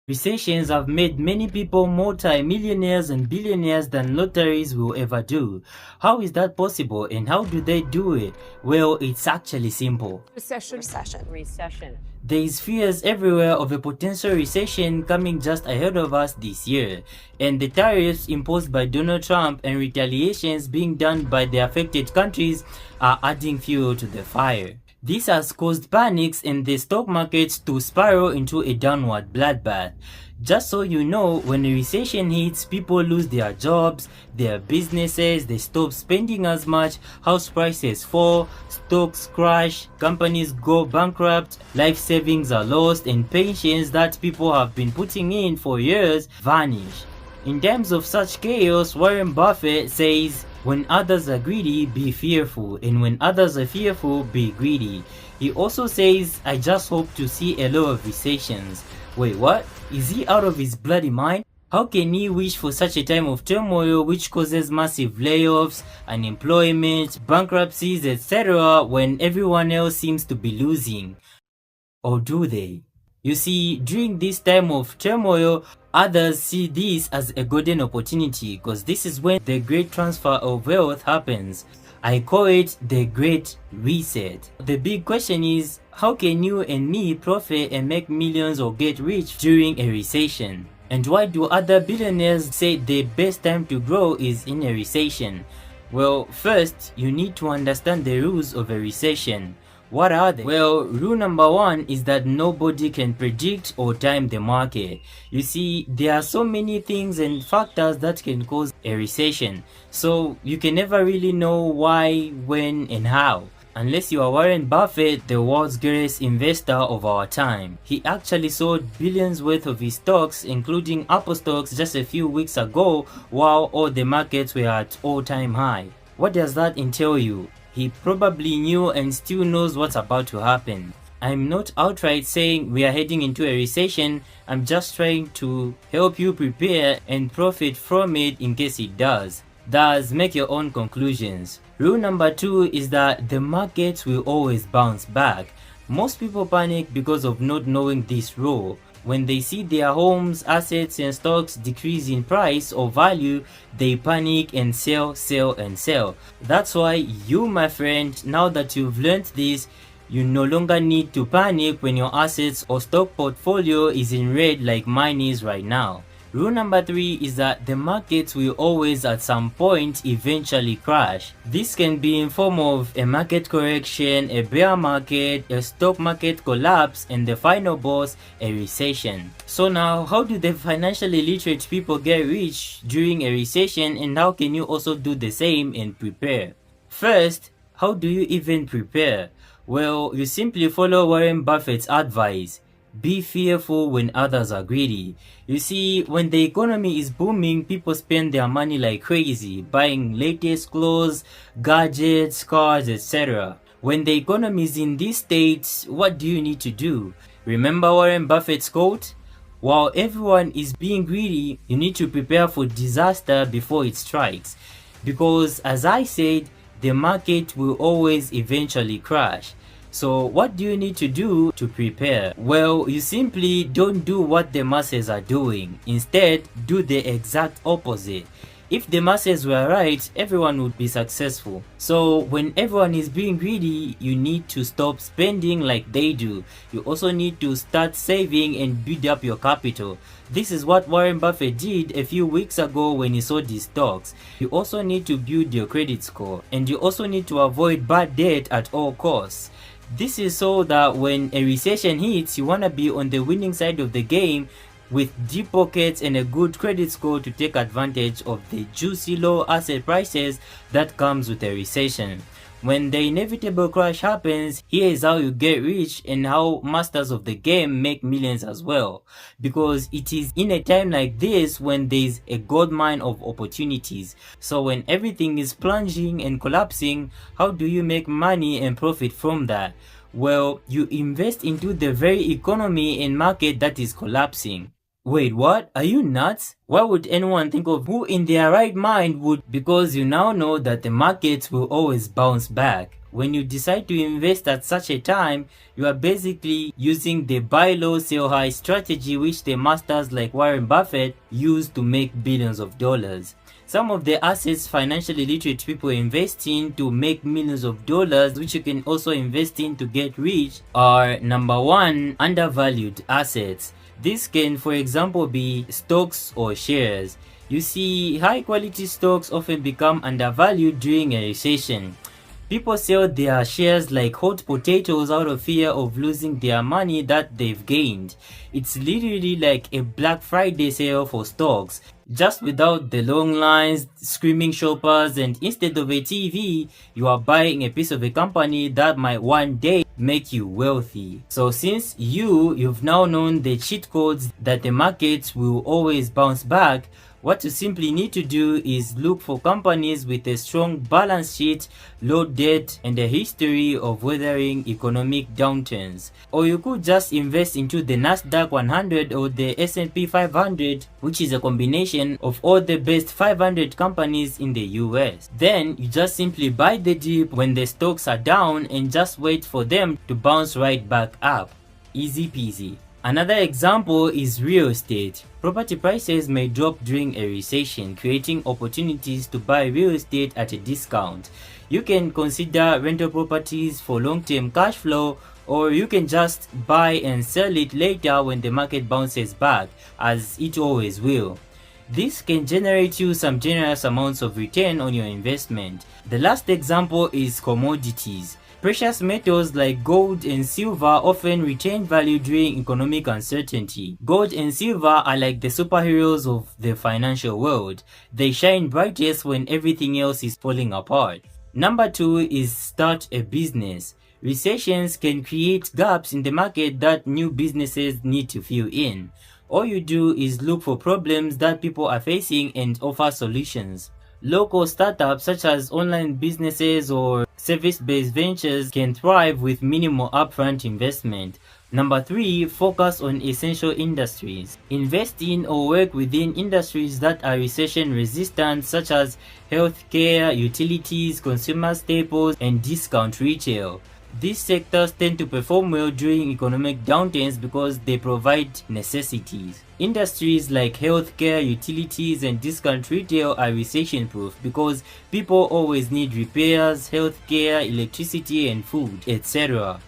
Recessions have made many people multi-millionaires and billionaires than lotteries will ever do. How is that possible and how do they do it? Well, it's actually simple. Recession. There is fears everywhere of a potential recession coming just ahead of us this year, and the tariffs imposed by Donald Trump and retaliations being done by the affected countries are adding fuel to the fire. This has caused panics in the stock markets to spiral into a downward bloodbath. Just so you know, when a recession hits, people lose their jobs, their businesses, they stop spending as much, house prices fall, stocks crash, companies go bankrupt, life savings are lost, and pensions that people have been putting in for years vanish. In times of such chaos, Warren Buffett says, "When others are greedy, be fearful, and when others are fearful, be greedy." He also says, "I just hope to see a lot of recessions." Wait, what? Is he out of his bloody mind? How can he wish for such a time of turmoil which causes massive layoffs, unemployment, bankruptcies, etc. when everyone else seems to be losing? Or do they? You see, during this time of turmoil, others see this as a golden opportunity because this is when the great transfer of wealth happens. I call it the Great Reset. The big question is, how can you and me profit and make millions or get rich during a recession? And why do other billionaires say the best time to grow is in a recession? Well, first, you need to understand the rules of a recession. What are they? Well, rule number one is that nobody can predict or time the market. You see, there are so many things and factors that can cause a recession. So you can never really know why, when, and how. Unless you are Warren Buffett, the world's greatest investor of our time. He actually sold billions worth of his stocks, including Apple stocks, just a few weeks ago while all the markets were at all-time high. What does that entail you? He probably knew and still knows what's about to happen. I'm not outright saying we are heading into a recession, I'm just trying to help you prepare and profit from it in case it does. Thus, make your own conclusions. Rule number two is that the markets will always bounce back. Most people panic because of not knowing this rule. When they see their homes, assets, and stocks decrease in price or value, they panic and sell, and sell. That's why you, my friend, now that you've learned this, you no longer need to panic when your assets or stock portfolio is in red like mine is right now. Rule number three is that the markets will always at some point eventually crash. This can be in form of a market correction, a bear market, a stock market collapse, and the final boss, a recession. So now, how do the financially literate people get rich during a recession, and how can you also do the same and prepare? First, how do you even prepare? Well, you simply follow Warren Buffett's advice. Be fearful when others are greedy. You see, when the economy is booming, people spend their money like crazy, buying latest clothes, gadgets, cars, etc. When the economy is in this state, what do you need to do? Remember Warren Buffett's quote? While everyone is being greedy, you need to prepare for disaster before it strikes. Because as I said, the market will always eventually crash. So what do you need to do to prepare? Well, you simply don't do what the masses are doing. Instead, do the exact opposite. If the masses were right, everyone would be successful. So when everyone is being greedy, you need to stop spending like they do. You also need to start saving and build up your capital. This is what Warren Buffett did a few weeks ago when he sold his stocks. You also need to build your credit score, and you also need to avoid bad debt at all costs. This is so that when a recession hits, you want to be on the winning side of the game with deep pockets and a good credit score to take advantage of the juicy low asset prices that comes with a recession. When the inevitable crash happens, here is how you get rich and how masters of the game make millions as well. Because it is in a time like this when there is a goldmine of opportunities. So when everything is plunging and collapsing, how do you make money and profit from that? Well, you invest into the very economy and market that is collapsing. Wait, what? Are you nuts? Why would anyone think of who in their right mind would? Because you now know that the markets will always bounce back. When you decide to invest at such a time, you are basically using the buy low, sell high strategy which the masters like Warren Buffett use to make billions of dollars. Some of the assets financially literate people invest in to make millions of dollars, which you can also invest in to get rich, are number 1, undervalued assets. This can, for example, be stocks or shares. You see, high quality stocks often become undervalued during a recession. People sell their shares like hot potatoes out of fear of losing their money that they've gained. It's literally like a Black Friday sale for stocks, just without the long lines, screaming shoppers, and instead of a TV, you are buying a piece of a company that might one day make you wealthy. So since you've now known the cheat codes that the markets will always bounce back, what you simply need to do is look for companies with a strong balance sheet, low debt, and a history of weathering economic downturns. Or you could just invest into the Nasdaq 100 or the S&P 500, which is a combination of all the best 500 companies in the US. Then you just simply buy the dip when the stocks are down and just wait for them to bounce right back up. Easy peasy. Another example is real estate. Property prices may drop during a recession, creating opportunities to buy real estate at a discount. You can consider rental properties for long-term cash flow, or you can just buy and sell it later when the market bounces back, as it always will. This can generate you some generous amounts of return on your investment. The last example is commodities. Precious metals like gold and silver often retain value during economic uncertainty. Gold and silver are like the superheroes of the financial world. They shine brightest when everything else is falling apart. Number 2 is start a business. Recessions can create gaps in the market that new businesses need to fill in. All you do is look for problems that people are facing and offer solutions. Local startups such as online businesses or service-based ventures can thrive with minimal upfront investment. Number 3, focus on essential industries. Invest in or work within industries that are recession resistant, such as healthcare, utilities, consumer staples, and discount retail. These sectors tend to perform well during economic downturns because they provide necessities. Industries like healthcare, utilities, and discount retail are recession-proof because people always need repairs, healthcare, electricity, and food, etc.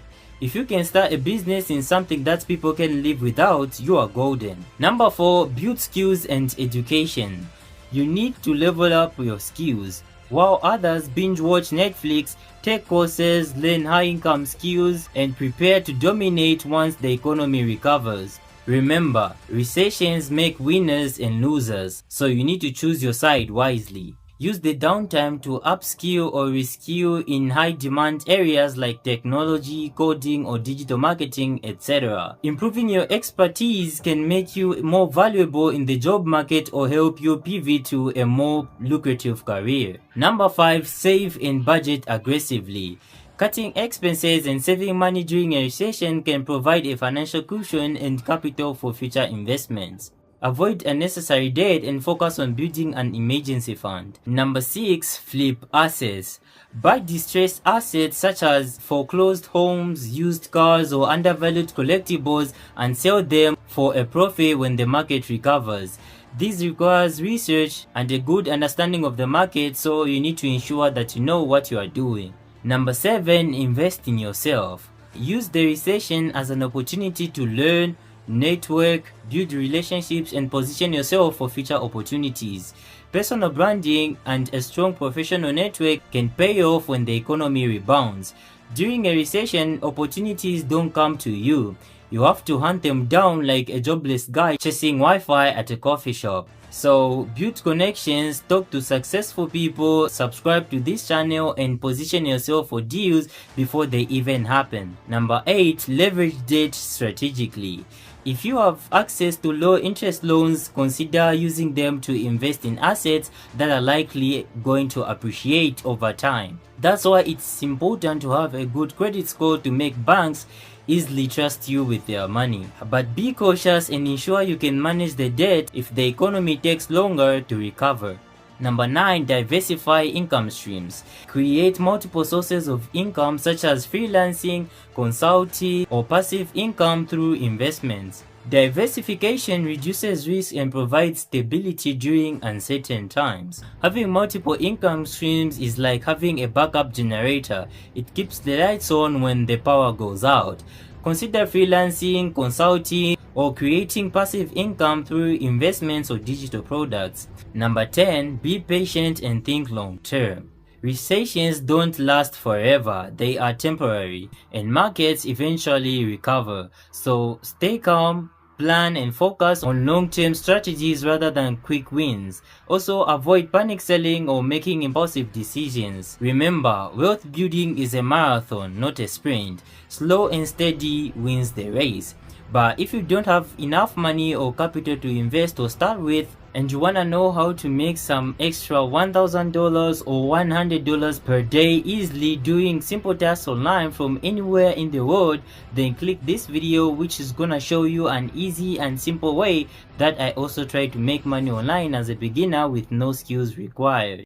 If you can start a business in something that people can live without, you are golden. Number 4, build skills and education. You need to level up your skills. While others binge watch Netflix, take courses, learn high-income skills, and prepare to dominate once the economy recovers. Remember, recessions make winners and losers, so you need to choose your side wisely. Use the downtime to upskill or reskill in high-demand areas like technology, coding, or digital marketing, etc. Improving your expertise can make you more valuable in the job market or help you pivot to a more lucrative career. Number 5, save and budget aggressively. Cutting expenses and saving money during a recession can provide a financial cushion and capital for future investments. Avoid unnecessary debt and focus on building an emergency fund. Number 6, flip assets. Buy distressed assets such as foreclosed homes, used cars, or undervalued collectibles and sell them for a profit when the market recovers. This requires research and a good understanding of the market, so you need to ensure that you know what you are doing. Number 7, invest in yourself. Use the recession as an opportunity to learn, network, build relationships, and position yourself for future opportunities. Personal branding and a strong professional network can pay off when the economy rebounds. During a recession, opportunities don't come to you. You have to hunt them down like a jobless guy chasing Wi-Fi at a coffee shop. So build connections, talk to successful people, subscribe to this channel, and position yourself for deals before they even happen. Number 8, leverage debt strategically. If you have access to low interest loans, consider using them to invest in assets that are likely going to appreciate over time. That's why it's important to have a good credit score to make banks easily trust you with their money. But be cautious and ensure you can manage the debt if the economy takes longer to recover. Number 9. Diversify income streams. Create multiple sources of income such as freelancing, consulting, or passive income through investments. Diversification reduces risk and provides stability during uncertain times. Having multiple income streams is like having a backup generator. It keeps the lights on when the power goes out. Consider freelancing, consulting, or creating passive income through investments or digital products. Number 10. Be patient and think long term. Recessions don't last forever, they are temporary, and markets eventually recover. So stay calm, plan and focus on long-term strategies rather than quick wins. Also, avoid panic selling or making impulsive decisions. Remember, wealth building is a marathon, not a sprint. Slow and steady wins the race. But if you don't have enough money or capital to invest or start with, and you wanna know how to make some extra $1,000 or $100 per day easily doing simple tasks online from anywhere in the world, then click this video, which is gonna show you an easy and simple way that I also try to make money online as a beginner with no skills required.